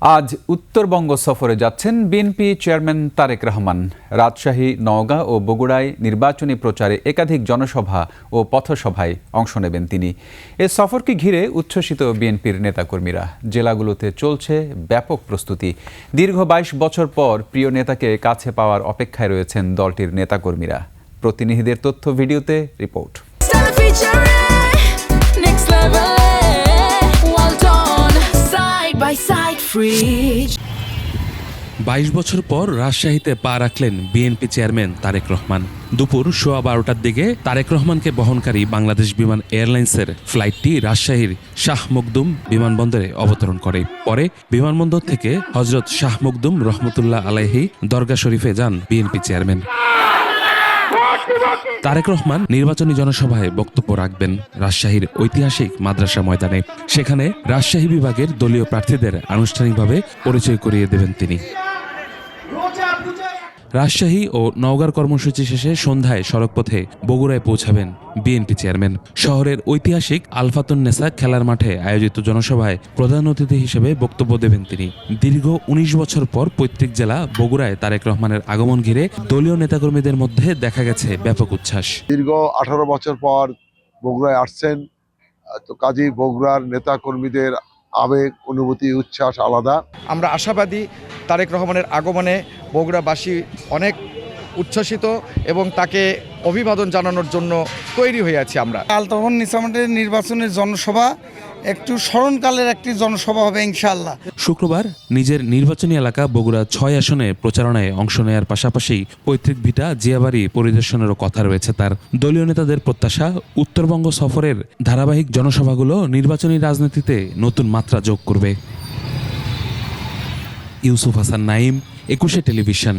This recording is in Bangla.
আজ উত্তরবঙ্গ সফরে যাচ্ছেন বিএনপি চেয়ারম্যান তারেক রহমান। রাজশাহী, নওগাঁ ও বগুড়ায় নির্বাচনী প্রচারে একাধিক জনসভা ও পথসভায় অংশ নেবেন তিনি। এ সফরকে ঘিরে উচ্ছ্বসিত বিএনপির নেতাকর্মীরা। জেলাগুলোতে চলছে ব্যাপক প্রস্তুতি। দীর্ঘ ২২ বছর পর প্রিয় নেতাকে কাছে পাওয়ার অপেক্ষায় রয়েছেন দলটির নেতাকর্মীরা। প্রতিনিধিদের তথ্য ভিডিওতে রিপোর্ট। ২২ বছর পর রাজশাহীতে পা রাখলেন বিএনপি চেয়ারম্যান তারেক রহমান। দুপুর 12:15টার দিকে তারেক রহমানকে বহনকারী বাংলাদেশ বিমান এয়ারলাইন্সের ফ্লাইটটি রাজশাহীর শাহ মখদুম বিমানবন্দরে অবতরণ করে। পরে বিমানবন্দর থেকে হজরত শাহ মখদুম রহমতুল্লাহ আলাইহি দরগা শরীফে যান বিএনপি চেয়ারম্যান। তারেক রহমান নির্বাচনী জনসভায় বক্তব্য রাখবেন রাজশাহীর ঐতিহাসিক মাদ্রাসা ময়দানে। সেখানে রাজশাহী বিভাগের দলীয় প্রার্থীদের আনুষ্ঠানিকভাবে পরিচয় করিয়ে দেবেন তিনি। রাজশাহী ও নওগাঁর কর্মসূচি শেষে সন্ধ্যায় সড়কপথে বগুড়ায় পৌঁছাবেন বিএনপি চেয়ারম্যান। শহরের ঐতিহাসিক আলফাতুন্নেসা খেলার মাঠে আয়োজিত জনসভায় প্রধান অতিথি হিসেবে বক্তব্য দেবেন তিনি। দীর্ঘ ১৯ বছর পর পৈতৃক জেলা বগুড়ায় তারেক রহমানের আগমন ঘিরে দলীয় নেতাকর্মীদের মধ্যে দেখা গেছে ব্যাপক উচ্ছ্বাস। দীর্ঘ 18 বছর পর বগুড়ায় আসছেন, তো কাজী বগুড়ার নেতাকর্মীদের আবেগ, অনুভূতি, উচ্ছ্বাস আলাদা। আমরা আশাবাদী তারেক রহমানের আগমনে বগুড়াবাসী অনেক উচ্ছ্বসিত এবং তাকে অভিবাদন জানানোর জন্য তৈরি হয়ে আছি আমরা। আলতাফুন্নেসা মাঠের নির্বাচনের জনসভা একটু স্মরণকালের একটি জনসভা হবে ইনশাআল্লাহ। শুক্রবার নিজের নির্বাচনী এলাকা বগুড়া ৬ আসনে প্রচারণায় অংশ নেয়ার পাশাপাশি পৈতৃক ভিটা জিয়াবাড়ি পরিদর্শনেরও কথা রয়েছে তার। দলীয় নেতাদের প্রত্যাশা, উত্তরবঙ্গ সফরের ধারাবাহিক জনসভাগুলো নির্বাচনী রাজনীতিতে নতুন মাত্রা যোগ করবে। ইউসুফ হাসান নাইম, ২১ টেলিভিশন।